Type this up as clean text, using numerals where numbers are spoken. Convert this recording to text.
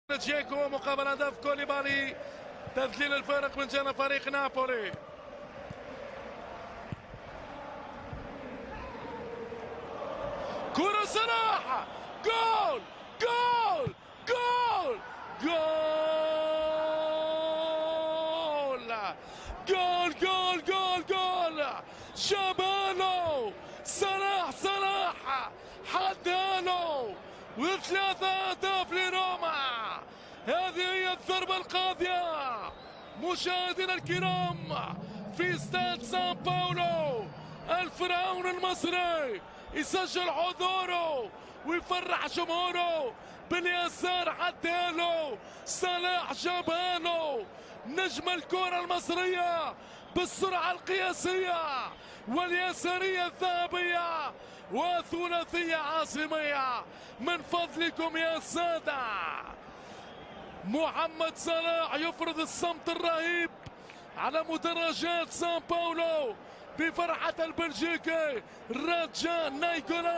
تشيكو مقابل هدف كوليبالي. تذليل الفارق من جانب فريق نابولي. كرة صلاح، جول جول جول جول جول جول جول جول شابانو صلاح حدانو وثلاثة أهداف لروما. هذه هي الضربة القاضية مشاهدينا الكرام في استاد سان باولو. الفرعون المصري يسجل حضوره ويفرح جمهوره باليسار حدانو صلاح جابانو نجم الكرة المصرية بالسرعة القياسية واليسارية الذهبية وثلاثية عاصمية من فضلكم يا سادة. محمد صلاح يفرض الصمت الرهيب على مدرجات سان باولو بفرحة البلجيكي رجاء نيكولا.